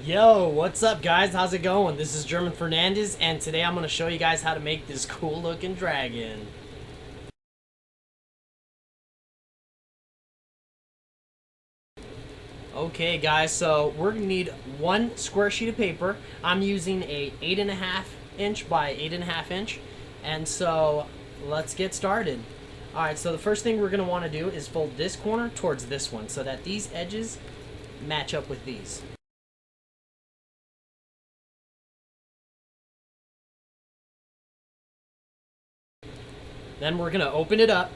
Yo, what's up guys? How's it going? This is German Fernandez, and today I'm going to show you guys how to make this cool looking dragon. Okay guys, so we're going to need one square sheet of paper. I'm using a 8.5 inch by 8.5 inch, and so let's get started. Alright, so the first thing we're going to want to do is fold this corner towards this one so that these edges match up with these. Then we're going to open it up.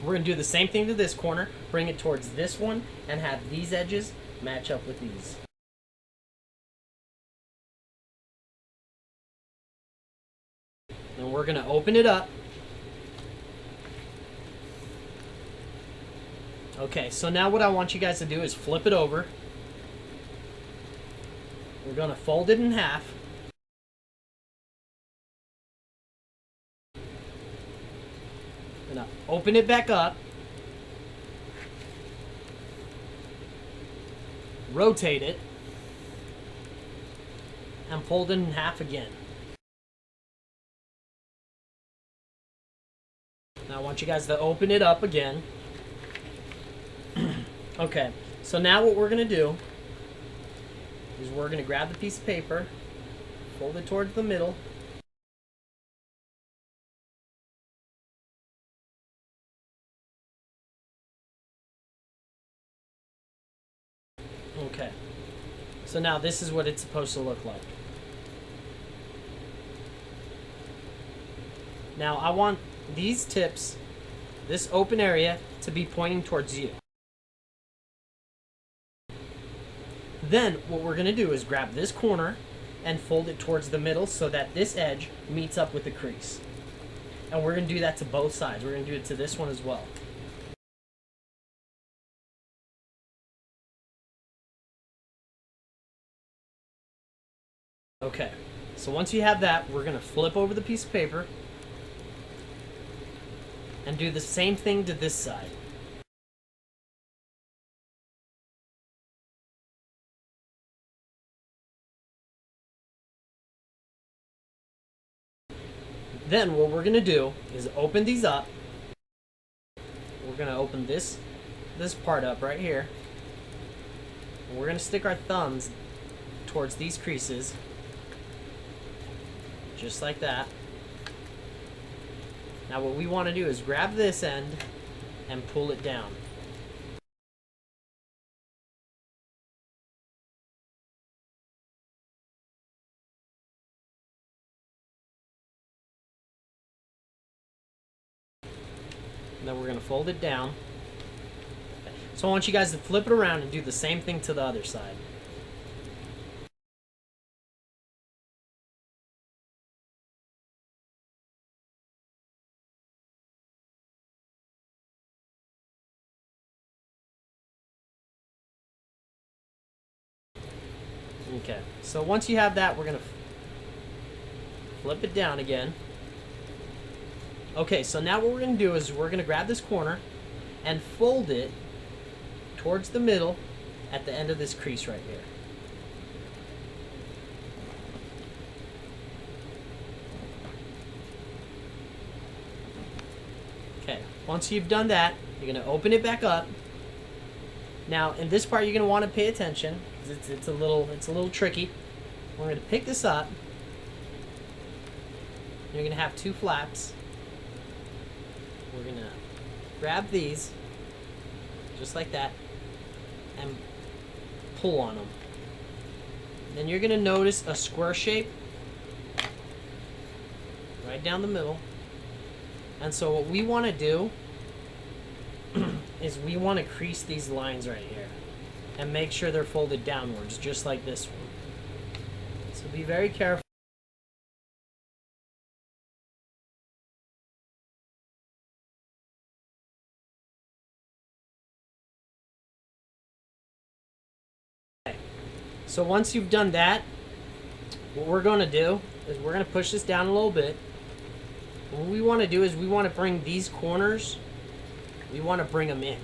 We're going to do the same thing to this corner, bring it towards this one, and have these edges match up with these. Then we're going to open it up. Okay, so now what I want you guys to do is flip it over. We're going to fold it in half. Gonna open it back up, rotate it, and fold it in half again. Now I want you guys to open it up again. Okay, so now what we're gonna do is we're gonna grab the piece of paper, fold it towards the middle, okay, so now this is what it's supposed to look like. Now I want these tips, this open area, to be pointing towards you. Then what we're going to do is grab this corner and fold it towards the middle so that this edge meets up with the crease. And we're going to do that to both sides. We're going to do it to this one as well. Okay, so once you have that, we're going to flip over the piece of paper and do the same thing to this side. Then what we're going to do is open these up. We're going to open this part up right here. And we're going to stick our thumbs towards these creases. Just like that. Now what we want to do is grab this end and pull it down. And then we're going to fold it down. So I want you guys to flip it around and do the same thing to the other side. Okay, so once you have that, we're going to flip it down again. Okay, so now what we're going to do is we're going to grab this corner and fold it towards the middle at the end of this crease right here. Okay, once you've done that, you're going to open it back up. Now, in this part, you're going to want to pay attention because it's a little tricky. We're going to pick this up. You're going to have two flaps. We're going to grab these, just like that, and pull on them. Then you're going to notice a square shape right down the middle. And so what we want to do is we want to crease these lines right here and make sure they're folded downwards, just like this one. So be very careful. So once you've done that, what we're going to do is we're going to push this down a little bit. What we want to do is we want to bring these corners, we want to bring them in.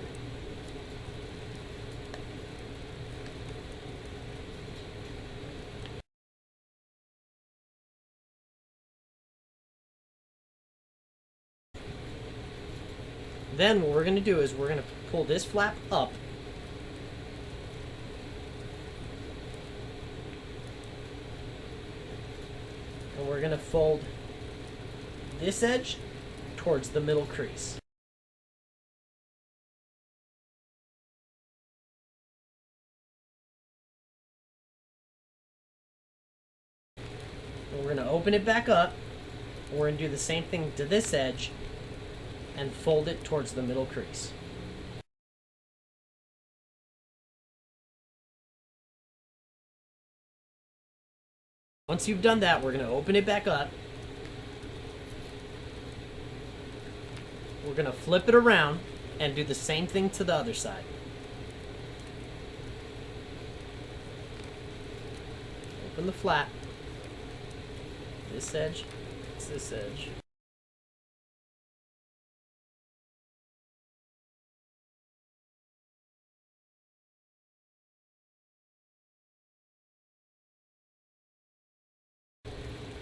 Then what we're going to do is we're going to pull this flap up. And we're going to fold this edge towards the middle crease. And we're going to open it back up. And we're going to do the same thing to this edge and fold it towards the middle crease. Once you've done that, we're going to open it back up. We're going to flip it around and do the same thing to the other side. Open the flap. This edge, it's this edge.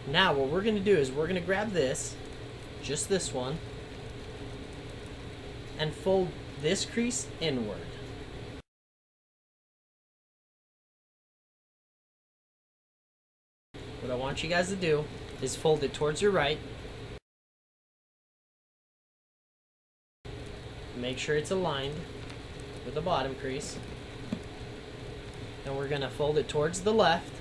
Now what we're going to do is we're going to grab this, just this one, and fold this crease inward. What I want you guys to do is fold it towards your right. Make sure it's aligned with the bottom crease. And we're going to fold it towards the left.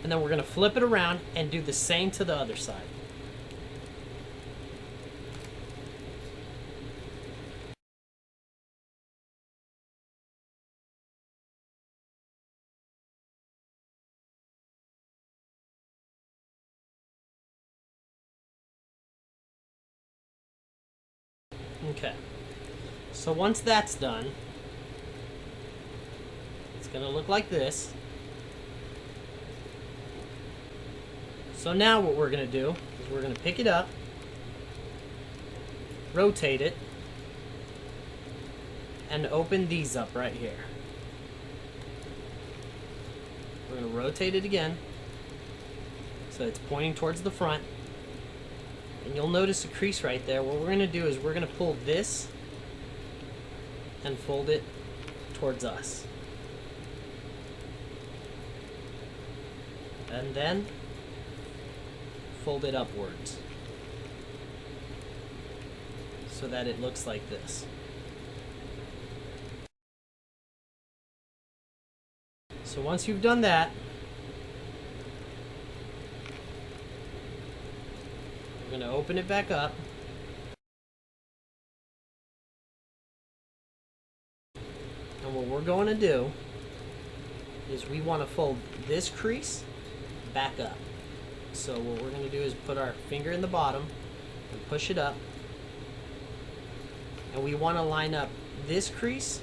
And then we're going to flip it around and do the same to the other side. Okay. So once that's done, it's going to look like this. So now what we're going to do is we're going to pick it up, rotate it, and open these up right here. We're going to rotate it again so it's pointing towards the front. And you'll notice a crease right there. What we're going to do is we're going to pull this and fold it towards us. And then fold it upwards so that it looks like this. So once you've done that, we're going to open it back up. And what we're going to do is we want to fold this crease back up. So what we're going to do is put our finger in the bottom and push it up. And we want to line up this crease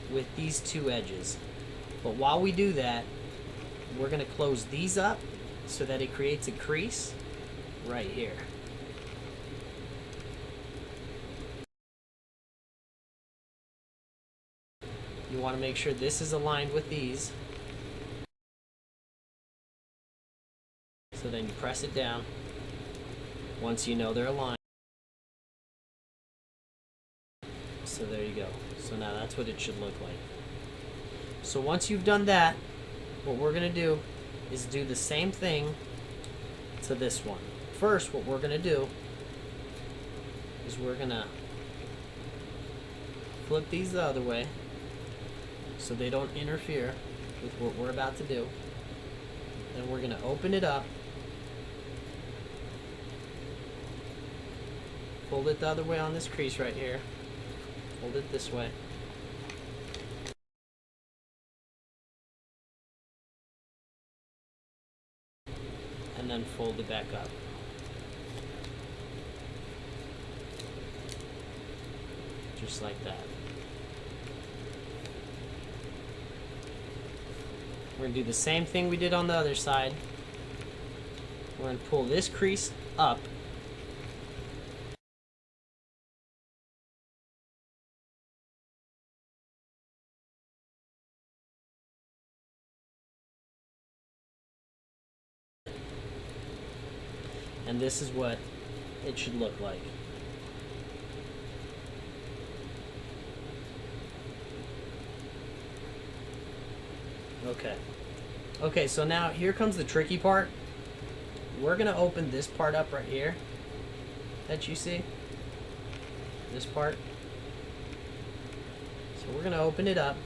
with these two edges. But while we do that, we're going to close these up so that it creates a crease right here. You want to make sure this is aligned with these. So then you press it down once you know they're aligned. So there you go. So now that's what it should look like. So once you've done that, what we're going to do is do the same thing to this one. First, what we're going to do is we're going to flip these the other way so they don't interfere with what we're about to do. Then we're going to open it up, fold it the other way on this crease right here, fold it this way, and then fold it back up. Just like that. We're going to do the same thing we did on the other side. We're going to pull this crease up. And this is what it should look like. Okay. Okay, so now here comes the tricky part. We're going to open this part up right here that you see. This part. So we're going to open it up.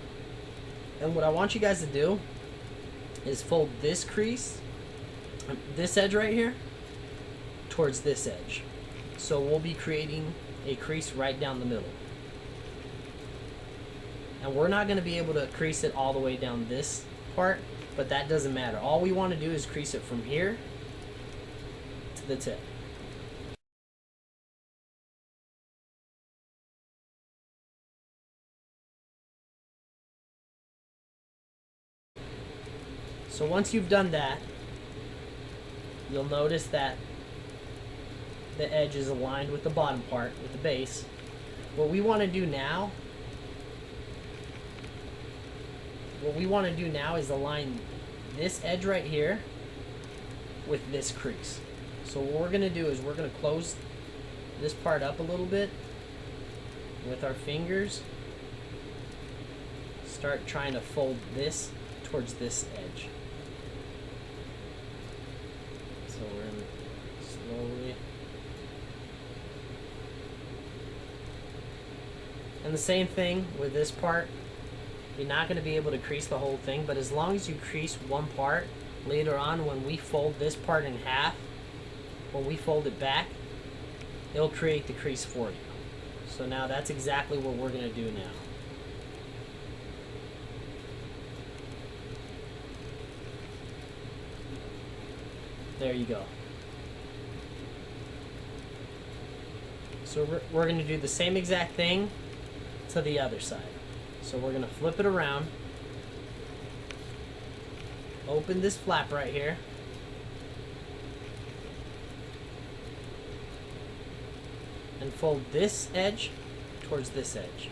And what I want you guys to do is fold this crease, this edge right here, towards this edge. So we'll be creating a crease right down the middle. And we're not going to be able to crease it all the way down this part, but that doesn't matter. All we want to do is crease it from here to the tip. So once you've done that, you'll notice that the edge is aligned with the bottom part, with the base. What we want to do now is align this edge right here with this crease. So what we're going to do is we're going to close this part up a little bit with our fingers. Start trying to fold this towards this edge. So we're going to slowly. And the same thing with this part. You're not going to be able to crease the whole thing, but as long as you crease one part, later on when we fold this part in half, when we fold it back, it'll create the crease for you. So now that's exactly what we're going to do now. There you go. So we're going to do the same exact thing to the other side. So we're going to flip it around, open this flap right here, and fold this edge towards this edge.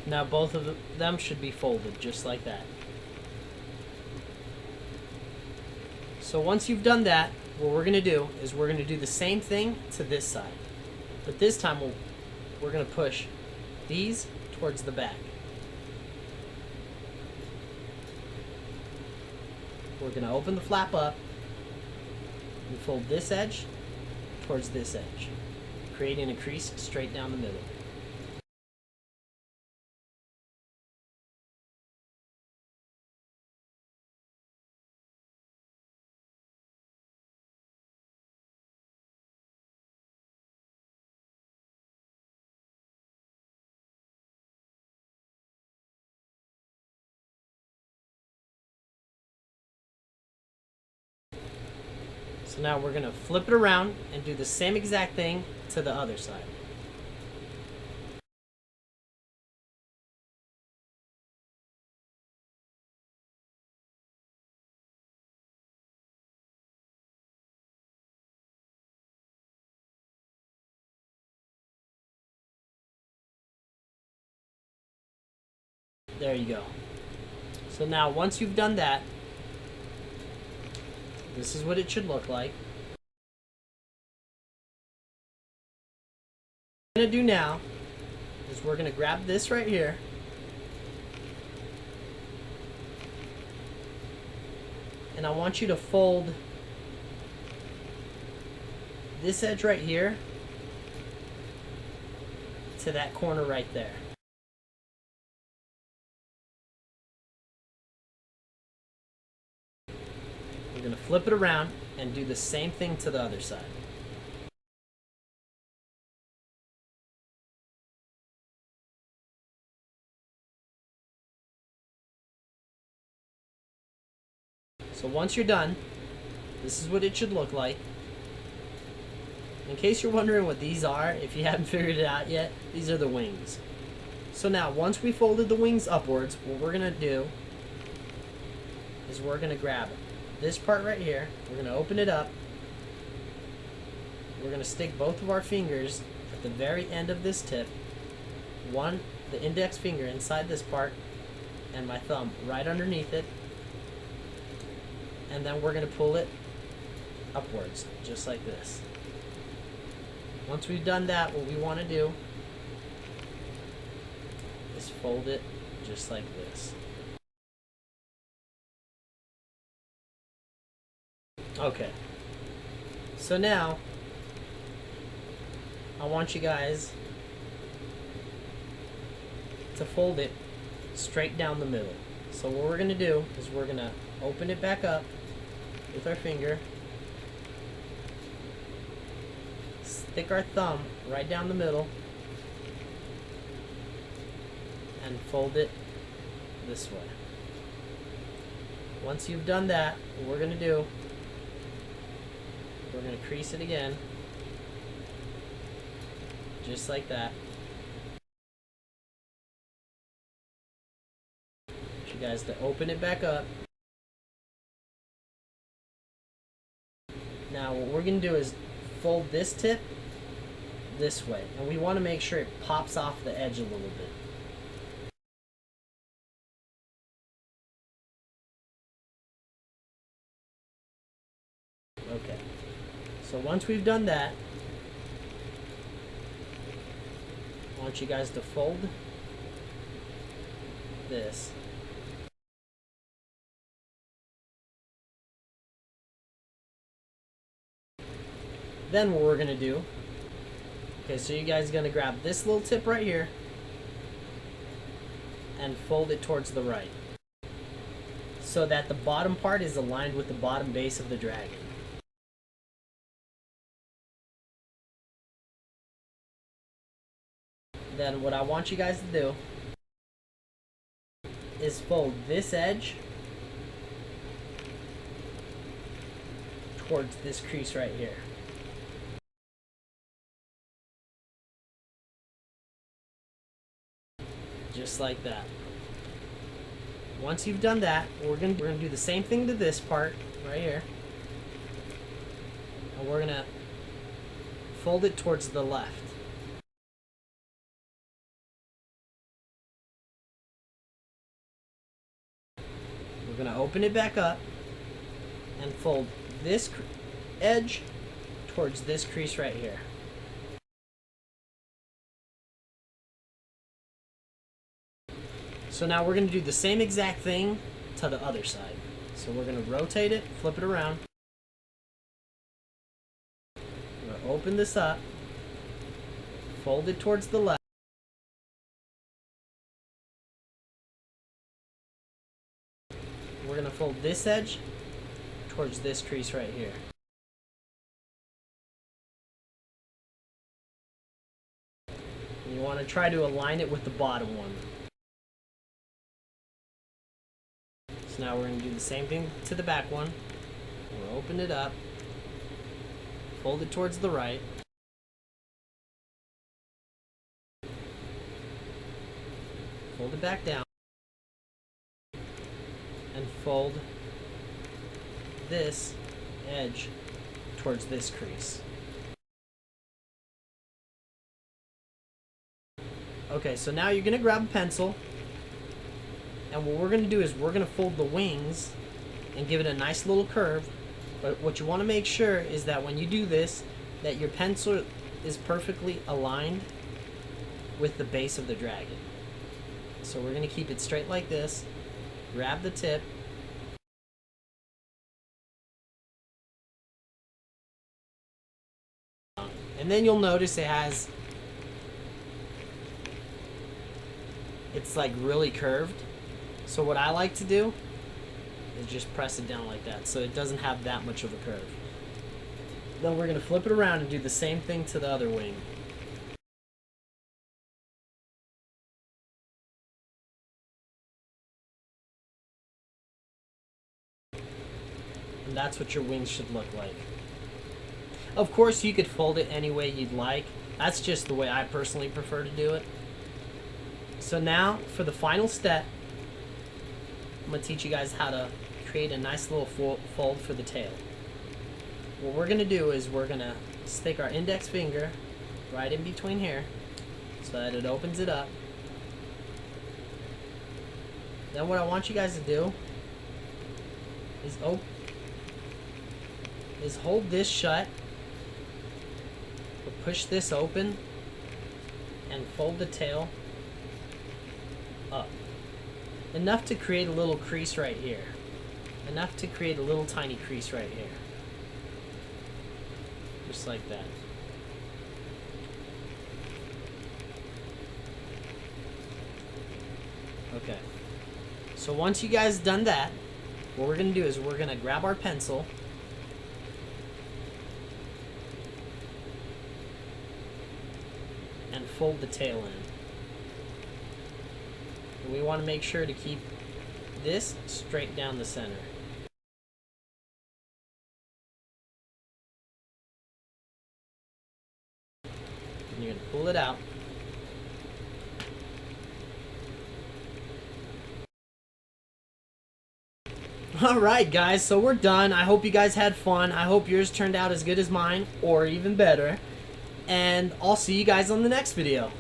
Now both of them should be folded just like that. So once you've done that, what we're going to do is we're going to do the same thing to this side. But this time we're going to push these towards the back. We're going to open the flap up and fold this edge towards this edge, creating a crease straight down the middle. So now we're going to flip it around and do the same exact thing to the other side. There you go. So now once you've done that, this is what it should look like. What we're going to do now is we're going to grab this right here, and I want you to fold this edge right here to that corner right there. We're going to flip it around and do the same thing to the other side. So once you're done, this is what it should look like. In case you're wondering what these are, if you haven't figured it out yet, these are the wings. So now, once we folded the wings upwards, what we're going to do is we're going to grab this part right here. We're going to open it up. We're going to stick both of our fingers at the very end of this tip. The index finger inside this part, and my thumb right underneath it. And then we're going to pull it upwards, just like this. Once we've done that, what we want to do is fold it just like this. Okay. So now, I want you guys to fold it straight down the middle. So what we're going to do is we're going to open it back up with our finger, stick our thumb right down the middle, and fold it this way. Once you've done that, what we're going to do, we're going to crease it again, just like that. You guys to open it back up. Now what we're going to do is fold this tip this way, and we want to make sure it pops off the edge a little bit. Okay, so once we've done that, I want you guys to fold this. Then what we're going to do, okay, so you guys are going to grab this little tip right here and fold it towards the right so that the bottom part is aligned with the bottom base of the dragon. Then what I want you guys to do is fold this edge towards this crease right here. Just like that. Once you've done that, we're gonna do the same thing to this part right here, and we're gonna fold it towards the left. We're gonna open it back up and fold this edge towards this crease right here. So now we're going to do the same exact thing to the other side. So we're going to rotate it, flip it around. We're going to open this up, fold it towards the left. We're going to fold this edge towards this crease right here. And you want to try to align it with the bottom one. So now we're going to do the same thing to the back one. We'll open it up, fold it towards the right, fold it back down, and fold this edge towards this crease. Okay, so now you're going to grab a pencil, and what we're going to do is we're going to fold the wings and give it a nice little curve. But what you want to make sure is that when you do this, that your pencil is perfectly aligned with the base of the dragon. So we're going to keep it straight like this, grab the tip, and then you'll notice it's like really curved. So what I like to do is just press it down like that so it doesn't have that much of a curve. Then we're going to flip it around and do the same thing to the other wing. And that's what your wings should look like. Of course, you could fold it any way you'd like. That's just the way I personally prefer to do it. So now, for the final step, I'm going to teach you guys how to create a nice little fold for the tail. What we're going to do is we're going to stick our index finger right in between here so that it opens it up. Then what I want you guys to do is hold this shut, or push this open, and fold the tail up. Enough to create a little crease right here. Enough to create a little tiny crease right here. Just like that. Okay. So once you guys done that, what we're going to do is we're going to grab our pencil and fold the tail in. And we want to make sure to keep this straight down the center. And you're going to pull it out. Alright guys, so we're done. I hope you guys had fun. I hope yours turned out as good as mine, or even better. And I'll see you guys on the next video.